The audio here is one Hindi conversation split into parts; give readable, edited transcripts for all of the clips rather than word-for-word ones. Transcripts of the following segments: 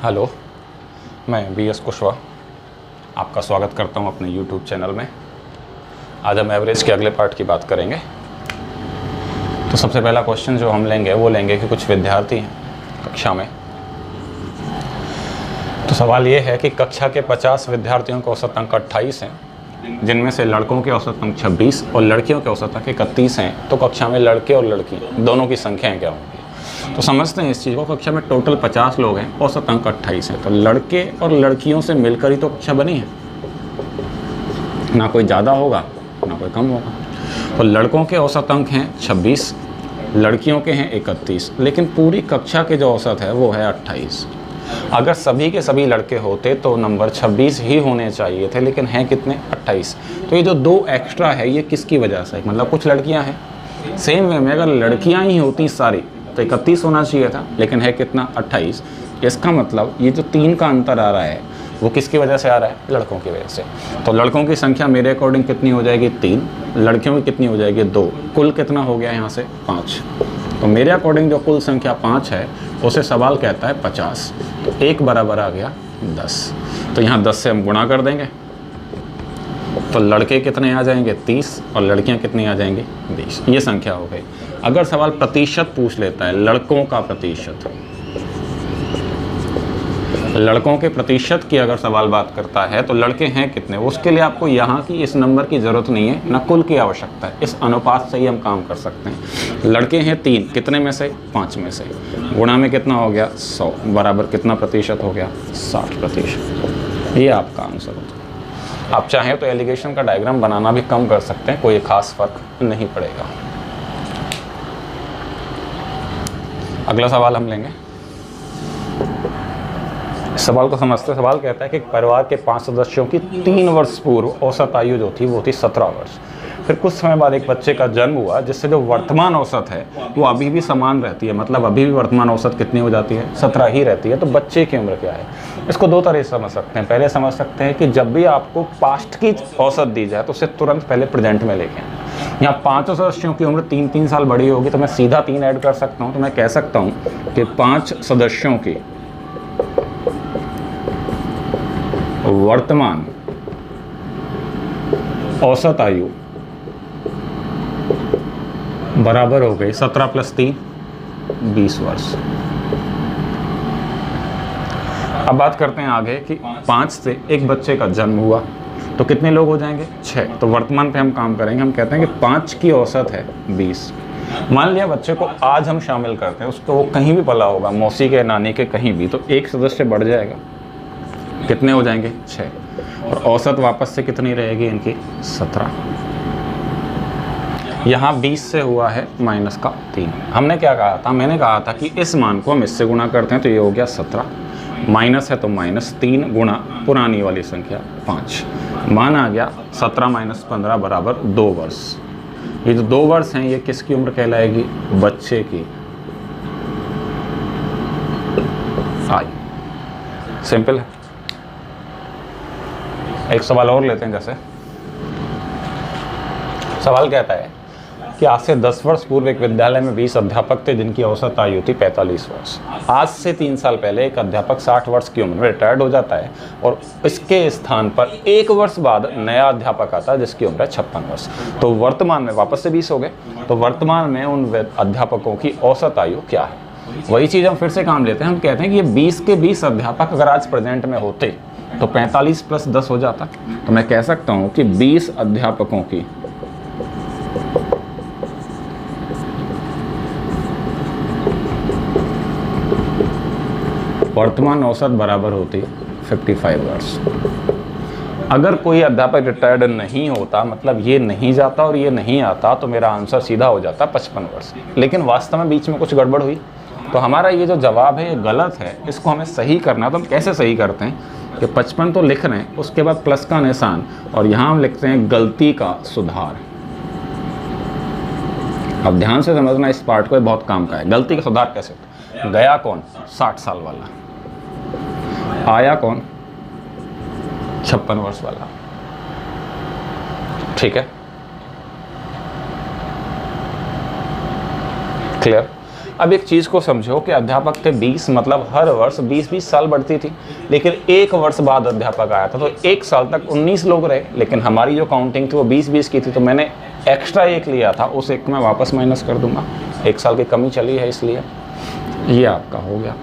हेलो, मैं BS कुशवाहा आपका स्वागत करता हूं अपने YouTube चैनल में। आज हम एवरेज के अगले पार्ट की बात करेंगे। तो सबसे पहला क्वेश्चन जो हम लेंगे वो लेंगे कि कुछ विद्यार्थी हैं कक्षा में। तो सवाल ये है कि कक्षा के 50 विद्यार्थियों के औसत अंक 28 हैं, जिनमें से लड़कों के औसत अंक 26 और लड़कियों के औसत अंक 31 हैं। तो कक्षा में लड़के और लड़की दोनों की संख्याएँ क्या होंगी? तो समझते हैं इस चीज़ को। कक्षा में टोटल 50 लोग हैं, औसत अंक 28 है। तो लड़के और लड़कियों से मिलकर ही तो कक्षा बनी है, ना कोई ज़्यादा होगा ना कोई कम होगा। तो लड़कों के औसत अंक हैं 26, लड़कियों के हैं 31, लेकिन पूरी कक्षा के जो औसत है वो है 28। अगर सभी के सभी लड़के होते तो नंबर 26 ही होने चाहिए थे, लेकिन हैं कितने? 28। तो ये जो 2 एक्स्ट्रा है ये किसकी वजह से? मतलब कुछ लड़कियां हैं। सेम वे में अगर लड़कियां ही होती सारी तो 31 होना चाहिए था, लेकिन है कितना? 28। इसका मतलब ये जो 3 का अंतर आ रहा है वो किसकी वजह से आ रहा है? लड़कों की वजह से। तो लड़कों की संख्या मेरे अकॉर्डिंग कितनी हो जाएगी? 3। लड़कियों की कितनी हो जाएगी? 2। कुल कितना हो गया यहाँ से? 5। तो मेरे अकॉर्डिंग जो कुल संख्या 5 है उसे सवाल कहता है 50। तो 1 बराबर आ गया 10। तो यहाँ 10 से हम गुणा कर देंगे तो लड़के कितने आ जाएंगे? 30 और लड़कियां कितनी आ जाएंगी? 20। ये संख्या हो गई। अगर सवाल प्रतिशत पूछ लेता है, लड़कों का प्रतिशत, लड़कों के प्रतिशत की अगर सवाल बात करता है तो लड़के हैं कितने, उसके लिए आपको यहाँ की इस नंबर की ज़रूरत नहीं है, ना कुल की आवश्यकता है। इस अनुपात से ही हम काम कर सकते हैं। लड़के हैं 3, कितने में से? 5 में से। गुणा में कितना हो गया? 100 बराबर कितना प्रतिशत हो गया? 60%। ये आपका आंसर होता है। आप चाहें तो एलिगेशन का डायग्राम बनाना भी कम कर सकते हैं, कोई खास फर्क नहीं पड़ेगा। अगला सवाल हम लेंगे। इस सवाल को समझते हैं। सवाल कहता है कि परिवार के 5 सदस्यों की 3 वर्ष पूर्व औसत आयु जो थी वो थी 17 वर्ष। फिर कुछ समय बाद एक बच्चे का जन्म हुआ जिससे जो वर्तमान औसत है वो अभी भी समान रहती है। मतलब अभी भी वर्तमान औसत कितनी हो जाती है? 17 ही रहती है। तो बच्चे की उम्र क्या है? इसको 2 तरह से समझ सकते हैं। पहले समझ सकते हैं कि जब भी आपको पास्ट की औसत दी जाए तो उसे तुरंत पहले प्रेजेंट में लेके आए। यहाँ 5 सदस्यों की उम्र 3-3 साल बड़ी होगी तो मैं सीधा 3 ऐड कर सकता हूँ। तो मैं कह सकता हूँ कि 5 सदस्यों की वर्तमान औसत आयु बराबर हो गई 17 + 3 20 वर्ष। अब बात करते हैं आगे कि 5 से एक बच्चे का जन्म हुआ तो कितने लोग हो जाएंगे? 6। तो वर्तमान पे हम काम करेंगे। हम कहते हैं कि 5 की औसत है 20। मान लिया बच्चे को आज हम शामिल करते हैं, उसको वो कहीं भी पला होगा, मौसी के, नानी के, कहीं भी, तो एक सदस्य बढ़ जाएगा। कितने हो जाएंगे? 6। और औसत वापस से कितनी रहेगी इनकी? 17। यहाँ 20 से हुआ है माइनस का 3। हमने क्या कहा था? मैंने कहा था कि इस मान को हम इससे गुणा करते हैं तो ये हो गया 17, माइनस है तो -3 गुणा पुरानी वाली संख्या 5। मान आ गया 17 - 15 बराबर 2 वर्ष। ये जो 2 वर्ष हैं ये किसकी उम्र कहलाएगी? बच्चे की आयु। सिंपल है। एक सवाल और लेते हैं। जैसे सवाल कहता है कि आज से 10 वर्ष पूर्व एक विद्यालय में 20 अध्यापक थे जिनकी औसत आयु थी 45 वर्ष। आज से 3 साल पहले एक अध्यापक 60 वर्ष की उम्र में रिटायर्ड हो जाता है और इसके स्थान पर 1 वर्ष बाद नया अध्यापक आता है जिसकी उम्र है 56 वर्ष। तो वर्तमान में वापस से 20 हो गए। तो वर्तमान में उन अध्यापकों की औसत आयु क्या है? वही चीज़ हम फिर से काम लेते हैं। हम कहते हैं कि ये 20 के 20 अध्यापक अगर आज प्रेजेंट में होते तो 45 + 10 हो जाता। तो मैं कह सकता हूँ कि 20 अध्यापकों की वर्तमान औसत बराबर होती है 55 वर्ष। अगर कोई अध्यापक रिटायर्ड नहीं होता, मतलब ये नहीं जाता और ये नहीं आता, तो मेरा आंसर सीधा हो जाता 55 वर्ष। लेकिन वास्तव में बीच में कुछ गड़बड़ हुई तो हमारा ये जो जवाब है ये गलत है। इसको हमें सही करना है। तो हम कैसे सही करते हैं कि 55 तो लिख रहे हैं, उसके बाद प्लस का निशान, और यहाँ हम लिखते हैं गलती का सुधार। अब ध्यान से समझना इस पार्ट को, बहुत काम का है। गलती का सुधार कैसे होता है? गया कौन? 60 साल वाला, आया कौन? 56 वर्ष वाला। ठीक है, क्लियर? अब एक चीज़ को समझो कि अध्यापक थे 20, मतलब हर वर्ष 20-20 साल बढ़ती थी, लेकिन एक वर्ष बाद अध्यापक आया था तो एक साल तक 19 लोग रहे, लेकिन हमारी जो काउंटिंग थी वो 20-20 की थी, तो मैंने एक्स्ट्रा एक लिया था, उस एक में वापस माइनस कर दूंगा, एक साल की कमी चली है इसलिए। ये आपका हो गया।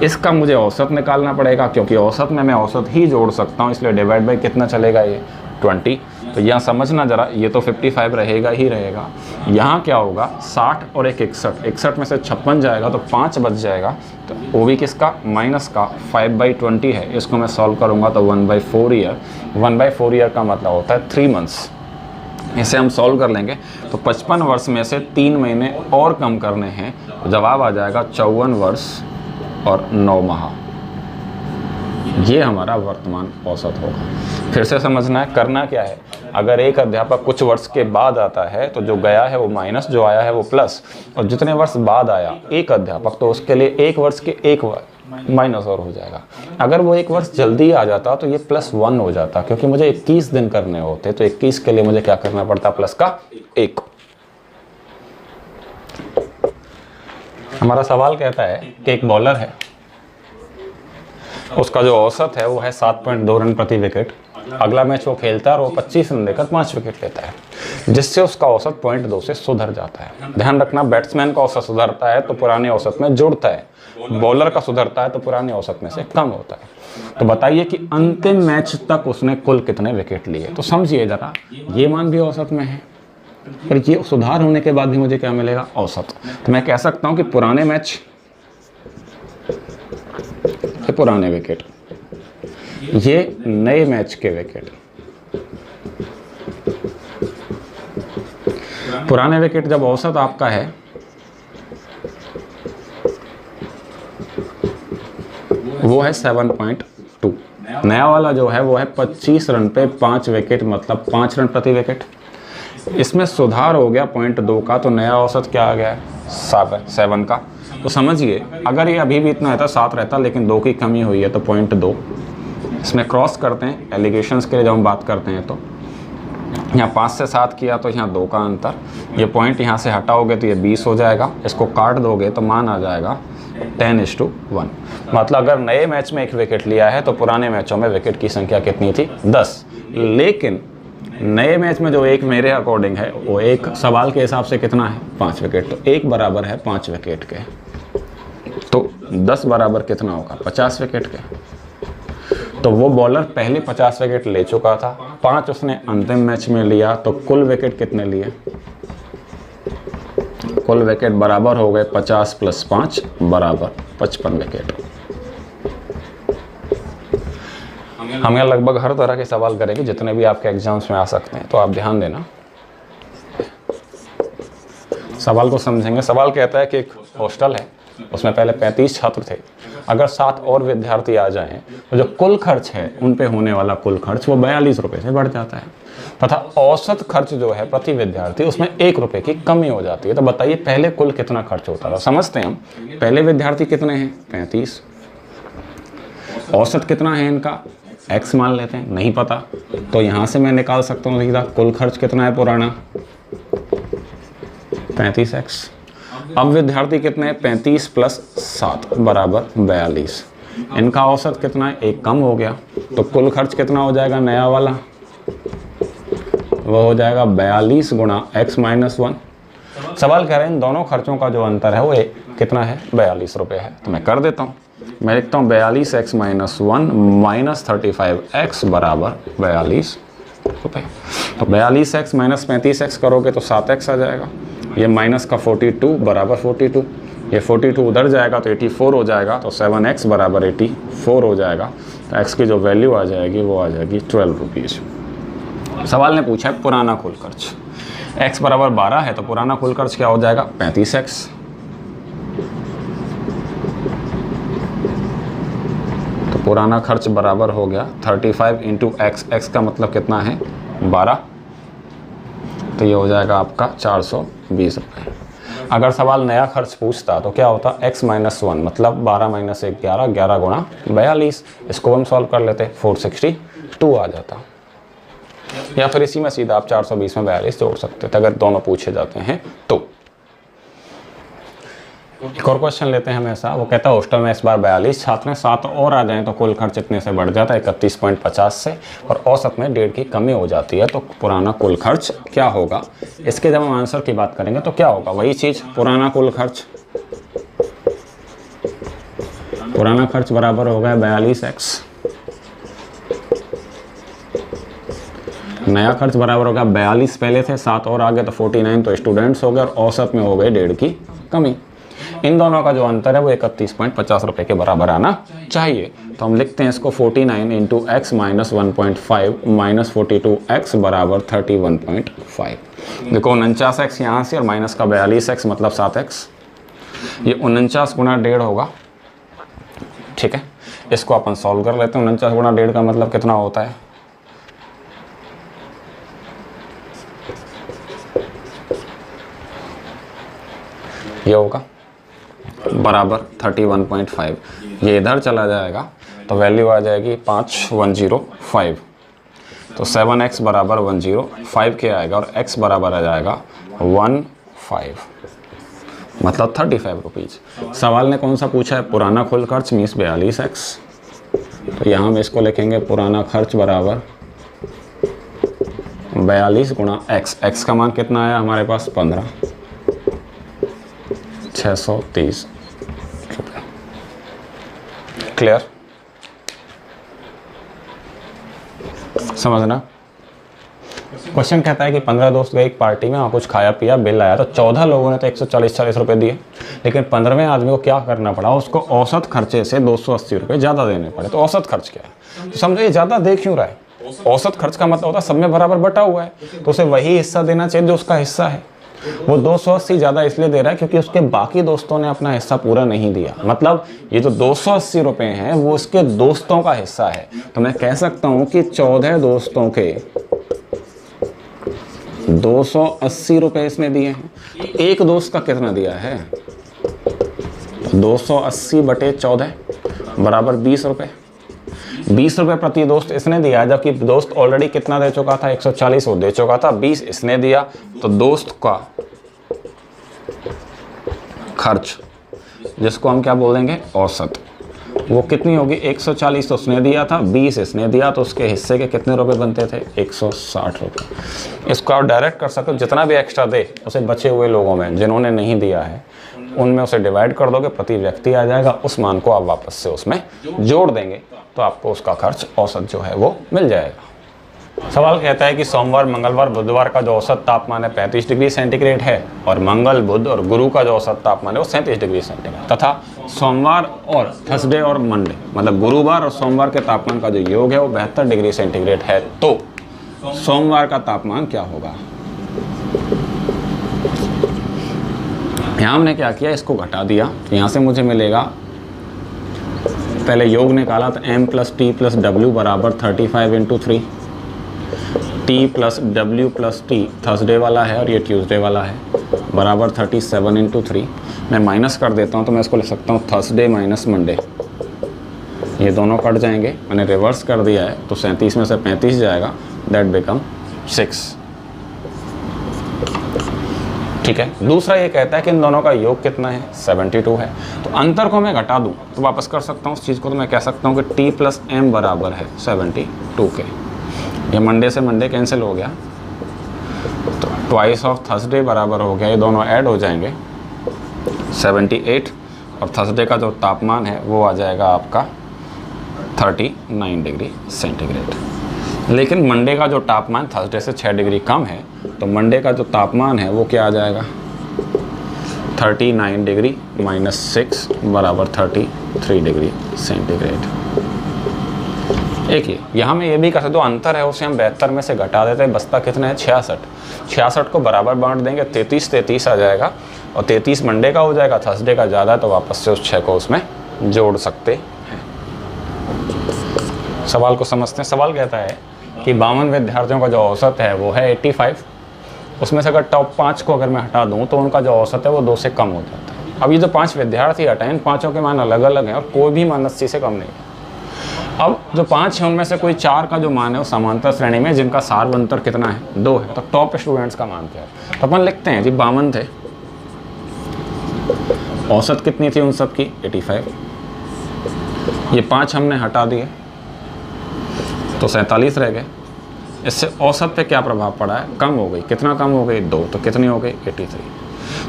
इसका मुझे औसत निकालना पड़ेगा, क्योंकि औसत में मैं औसत ही जोड़ सकता हूँ, इसलिए डिवाइड बाई कितना चलेगा, ये 20। तो यहाँ समझना ज़रा, ये तो 55 रहेगा ही रहेगा। यहाँ क्या होगा, 60 और एक 61 में से 56 जाएगा तो 5 बच जाएगा, तो वो भी किसका, माइनस का। 5/20 है, इसको मैं सॉल्व करूँगा तो 1/4 ईयर। 1/4 ईयर का मतलब होता है 3 मंथ्स। इसे हम सॉल्व कर लेंगे तो 55 वर्ष में से 3 महीने और कम करने हैं, तो जवाब आ जाएगा 54 वर्ष और 9 माह। ये हमारा वर्तमान औसत होगा। फिर से समझना है, करना क्या है, अगर एक अध्यापक कुछ वर्ष के बाद आता है तो जो गया है वो माइनस, जो आया है वो प्लस, और जितने वर्ष बाद आया एक अध्यापक तो उसके लिए एक वर्ष के एक माइनस और हो जाएगा। अगर वो एक वर्ष जल्दी आ जाता तो ये +1 हो जाता, क्योंकि मुझे 21 दिन करने होते, तो 21 के लिए मुझे क्या करना पड़ता, प्लस का 1। हमारा सवाल कहता है कि एक बॉलर है, उसका जो औसत है वो है 7.2 रन प्रति विकेट। अगला मैच वो खेलता है और वो 25 रन देकर 5 विकेट लेता है, जिससे उसका औसत 0.2 से सुधर जाता है। ध्यान रखना, बैट्समैन का औसत सुधरता है तो पुराने औसत में जुड़ता है, बॉलर का सुधरता है तो पुराने औसत में से कम होता है। तो बताइए कि अंतिम मैच तक उसने कुल कितने विकेट लिए। तो समझिए ज़रा, ये मान भी औसत में है, पर ये सुधार होने के बाद भी मुझे क्या मिलेगा, औसत। तो मैं कह सकता हूँ कि पुराने मैच, पुराने विकेट, ये नए मैच के विकेट। पुराने विकेट जब औसत आपका है वो है 7.2, नया वाला जो है वो है 25 रन पे 5 विकेट, मतलब 5 रन प्रति विकेट। इसमें सुधार हो गया 0.2 का, तो नया औसत क्या आ गया, 7 का। तो समझिए, अगर ये अभी भी इतना रहता, 7 रहता, लेकिन 2 की कमी हुई है तो 0.2। इसमें क्रॉस करते हैं एलिगेशंस के लिए, जब हम बात करते हैं तो यहाँ 5 से 7 किया तो यहाँ 2 का अंतर, ये पॉइंट यहाँ से हटाओगे तो ये 20 हो जाएगा, इसको काट दोगे तो मान आ जाएगा 10:1। मतलब अगर नए मैच में 1 विकेट लिया है तो पुराने मैचों में विकेट की संख्या कितनी थी, 10। लेकिन नए मैच में जो एक मेरे अकॉर्डिंग है वो एक सवाल के हिसाब से कितना है, 5 विकेट, तो 1 बराबर है 5 विकेट के, तो 10 बराबर कितना होगा, 50 विकेट के। तो वो बॉलर पहले 50 विकेट ले चुका था, 5 उसने अंतिम मैच में लिया, तो कुल विकेट कितने लिए, कुल विकेट बराबर हो गए 50 + 5 बराबर 55 विकेट। हम यहाँ लगभग हर तरह के सवाल करेंगे जितने भी आपके एग्जाम्स में आ सकते हैं, तो आप ध्यान देना, सवाल को समझेंगे। सवाल कहता है कि एक हॉस्टल है, उसमें पहले 35 छात्र थे, अगर 7 और विद्यार्थी आ जाएं तो जो कुल खर्च है उन पे होने वाला कुल खर्च वो 42 रुपये से बढ़ जाता है, तथा औसत खर्च जो है प्रति विद्यार्थी उसमें 1 रुपये की कमी हो जाती है। तो बताइए पहले कुल कितना खर्च होता था, समझते हैं हम। पहले विद्यार्थी कितने हैं, 35, औसत कितना है इनका, x मान लेते हैं, नहीं पता तो यहाँ से मैं निकाल सकता हूँ सीधा, कुल खर्च कितना है पुराना, 35x। अब विद्यार्थी कितने हैं, 35 + 7 बराबर 42। इनका औसत कितना है, 1 कम हो गया, तो कुल खर्च कितना हो जाएगा नया वाला, वो हो जाएगा 42 × x - 1। सवाल कह रहे हैं इन दोनों खर्चों का जो अंतर है वो कितना है, 42 रुपये है। तो मैं कर देता हूँ, मैं लिखता हूँ 42x - 1 - 35x बराबर 42 रुपये। तो 42x - 35x करोगे तो 7x आ जाएगा, ये माइनस का 42 बराबर 42, ये 42 उधर जाएगा तो 84 हो जाएगा, तो 7x बराबर 84 हो जाएगा। तो x की जो वैल्यू आ जाएगी वो आ जाएगी 12 रुपीज़। सवाल ने पूछा है पुराना कुल खर्च, x बराबर 12 है तो पुराना कुल खर्च क्या हो जाएगा, 35x। तो पुराना खर्च बराबर हो गया 35 × x, x का मतलब कितना है 12, तो ये हो जाएगा आपका 420 रुपये। अगर सवाल नया खर्च पूछता तो क्या होता, x - 1 मतलब 12 - 1 11, 11 × 42, इसको हम सॉल्व कर लेते 462 आ जाता, या फिर इसी में सीधा आप 420 में 42 जोड़ सकते थे अगर दोनों पूछे जाते हैं तो। एक और क्वेश्चन लेते हैं हम ऐसा, वो कहता है हॉस्टल में इस बार 42 छात्र हैं, 7 और आ जाएं तो कुल खर्च इतने से बढ़ जाता है 31.50 से, और औसत में 1.5 की कमी हो जाती है, तो पुराना कुल खर्च क्या होगा। इसके जब हम आंसर की बात करेंगे तो क्या होगा, वही चीज़, पुराना कुल खर्च, पुराना खर्च बराबर हो गया 42x, नया खर्च बराबर हो गया 42 पहले थे, 7 और आ गए तो 49, तो स्टूडेंट्स हो गए, और औसत में हो गए 1.5 की कमी। इन दोनों का जो अंतर है वो 31.50 रुपये के बराबर आना चाहिए। तो हम लिखते हैं इसको 49 into x minus 1.5 minus 42x बराबर 31.5। देखो 49x यहाँ से और माइनस का 42x मतलब 7x, ये 49 गुना 1.5 होगा, ठीक है। इसको अपन सॉल्व कर लेते हैं। 49 गुना 1.5 का मतलब कितना होता है, ये होगा बराबर 31.5। ये इधर चला जाएगा तो वैल्यू आ जाएगी 5105, तो 7x बराबर 105 के आएगा और x बराबर आ जाएगा 15, मतलब 35 रुपीज़। सवाल ने कौन सा पूछा है, पुराना कुल खर्च मीन्स 42x, तो यहाँ हम इसको लिखेंगे पुराना खर्च बराबर 42 गुणा x। x का मान कितना आया हमारे पास 15, 630 रुपये। क्लियर, समझना। क्वेश्चन कहता है कि 15 दोस्त गए एक पार्टी में, वहाँ कुछ खाया पिया, बिल आया तो 14 लोगों ने तो 140 रुपये दिए, लेकिन 15वें आदमी को क्या करना पड़ा, उसको औसत खर्चे से 280 रुपये ज़्यादा देने पड़े। तो औसत खर्च क्या है, तो समझो ये ज़्यादा दे क्यों रहा है। औसत खर्च का मतलब होता है सब में बराबर बटा हुआ है, तो उसे वही हिस्सा देना चाहिए जो उसका हिस्सा है। वो 280 ज़्यादा इसलिए दे रहा है क्योंकि उसके बाकी दोस्तों ने अपना हिस्सा पूरा नहीं दिया, मतलब ये जो 280 रुपये हैं वो उसके दोस्तों का हिस्सा है। तो मैं कह सकता हूँ कि 14 दोस्तों के 280 रुपये इसने दिए हैं। एक दोस्त का कितना दिया है, 280 बटे 14 बराबर 20 रुपये। 20 रुपये प्रति दोस्त इसने दिया है, जबकि दोस्त ऑलरेडी कितना दे चुका था, 140 वो दे चुका था, 20 इसने दिया। तो दोस्त का खर्च, जिसको हम क्या बोल देंगे, औसत, वो कितनी होगी, 140 तो उसने दिया था, 20 इसने दिया, तो उसके हिस्से के कितने रुपए बनते थे, 160 रुपये। इसको आप डायरेक्ट कर सकते हो, जितना भी एक्स्ट्रा दे उसे बचे हुए लोगों में जिन्होंने नहीं दिया है उनमें उसे डिवाइड कर दोगे, प्रति व्यक्ति आ जाएगा, उस मान को आप वापस से उसमें जोड़ देंगे तो आपको उसका खर्च औसत जो है वो मिल जाएगा। सवाल कहता है कि सोमवार, मंगलवार, बुधवार का जो औसत तापमान है 35 डिग्री सेंटीग्रेड है, और मंगल, बुध और गुरु का जो औसत तापमान है वो 37 डिग्री सेंटीग्रेड, तथा सोमवार और थर्सडे और मंडे मतलब गुरुवार और सोमवार के तापमान का जो योग है वो 72 डिग्री सेंटीग्रेड है। तो सोमवार का तापमान क्या होगा। यहाँ हमने क्या किया, इसको घटा दिया, यहाँ से मुझे मिलेगा, पहले योग निकाला तो m plus T plus W बराबर 35 into 3, T plus W plus T Thursday वाला है और ये ट्यूसडे वाला है, बराबर 37 इंटू 3। मैं माइनस कर देता हूँ तो मैं इसको लिख सकता हूँ थर्सडे माइनस मंडे, ये दोनों कट जाएंगे, मैंने रिवर्स कर दिया है तो 37 में से 35 जाएगा, दैट बिकम 6, ठीक है। दूसरा ये कहता है कि इन दोनों का योग कितना है, 72 है। तो अंतर को मैं घटा दूं तो वापस कर सकता हूँ उस चीज़ को, तो मैं कह सकता हूँ कि t प्लस एम बराबर है 72 के। ये मंडे से मंडे कैंसिल हो गया, तो ट्वाइस ऑफ थर्सडे बराबर हो गया, ये दोनों ऐड हो जाएंगे 78, और थर्सडे का जो तापमान है वो आ जाएगा आपका 39 डिग्री सेंटीग्रेड। लेकिन मंडे का जो तापमान थर्सडे से 6 डिग्री कम है, तो मंडे का जो तापमान है वो क्या आ जाएगा, 39 डिग्री माइनस 6 बराबर 33 डिग्री सेंटीग्रेड। एक ये यहाँ में ये भी कर सकते हो, अंतर है उसे हम 72 में से घटा देते हैं, बचता कितना है 66। 66 को बराबर बांट देंगे, 33 आ जाएगा, और 33 मंडे का हो जाएगा, थर्सडे का ज़्यादा है तो वापस से उस 6 को उसमें जोड़ सकते हैं। सवाल को समझते हैं। सवाल कहता है कि 52 विद्यार्थियों का जो औसत है वो है 85, उसमें से अगर टॉप 5 को अगर मैं हटा दूं तो उनका जो औसत है वो 2 से कम हो जाता है। अब ये जो 5 विद्यार्थी हटाए, इन 5 के मान अलग अलग हैं और कोई भी मान 80 से कम नहीं है। अब जो 5 हैं उनमें से कोई 4 का जो मान है वो समांतर श्रेणी में, जिनका सार्वंतर कितना है 2 है, तो टॉप स्टूडेंट्स का मान क्या है। तो अपन लिखते हैं जी 52 थे, औसत कितनी थी उन सब की? 85। ये 5 हमने हटा दिए तो 47 रह गए। इससे औसत पे क्या प्रभाव पड़ा है? कम हो गई। कितना कम हो गई? 2। तो कितनी हो गई? 83।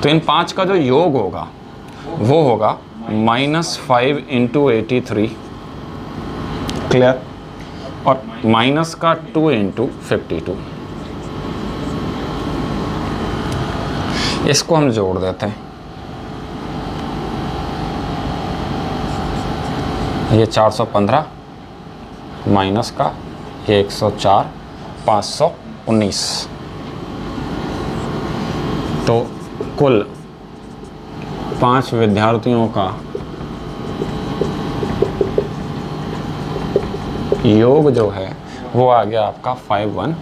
तो इन 5 का जो योग होगा वो होगा -5 × 83, क्लियर, और माइनस का 2 × 52। इसको हम जोड़ देते हैं। ये 415 माइनस का ये 104, 519। तो कुल 5 विद्यार्थियों का योग जो है वो आ गया आपका 519।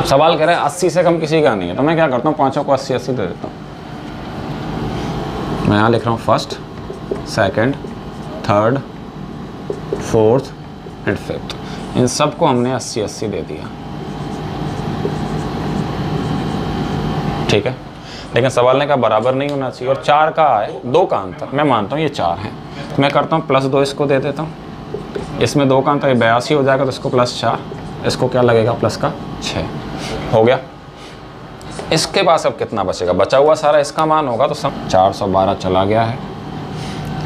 सवाल कह रहे हैं 80 से कम किसी का नहीं है, तो मैं क्या करता हूँ, 5 को 80 80 दे देता हूँ। मैं यहाँ लिख रहा हूँ first, second, third, fourth and fifth, इन सब को हमने 80 80 दे दिया, ठीक है। लेकिन सवाल ने कहा बराबर नहीं होना चाहिए, और 4 का है 2 का अंतर, मैं मानता हूँ ये 4 है, तो मैं करता हूँ +2 इसको दे देता हूँ, इसमें 2 का अंतर 82 हो जाएगा, तो इसको +4, इसको क्या लगेगा प्लस का 6 हो गया। इसके पास अब कितना बचेगा? बचा हुआ सारा इसका मान होगा, तो सब 412 चला गया है,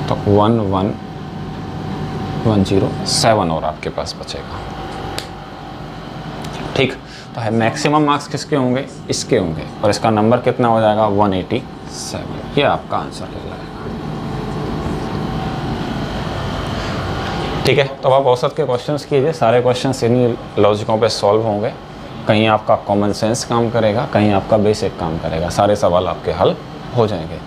तो 11107 और आपके पास बचेगा, ठीक। तो है मैक्सिमम मार्क्स किसके होंगे? इसके होंगे, और इसका नंबर कितना हो जाएगा? 187। ये आपका आंसर कहलाएगा, ठीक है। तो आप औसत के क्वेश्चंस कीजिए, सारे क्वेश्चंस इन्हीं लॉजिकों पे सॉल्व होंगे। कहीं आपका कॉमन सेंस काम करेगा, कहीं आपका बेसिक काम करेगा, सारे सवाल आपके हल हो जाएंगे।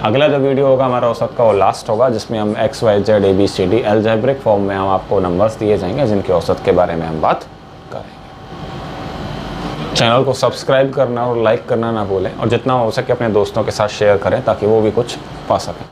अगला जो वीडियो होगा हमारा औसत का, वो लास्ट होगा, जिसमें हम XY Z ABCD algebraic form में हम आपको नंबर्स दिए जाएंगे, जिनके औसत के बारे में हम बात करेंगे। चैनल को सब्सक्राइब करना और लाइक करना ना भूलें, और जितना हो सके अपने दोस्तों के साथ शेयर करें, ताकि वो भी कुछ पा सकें।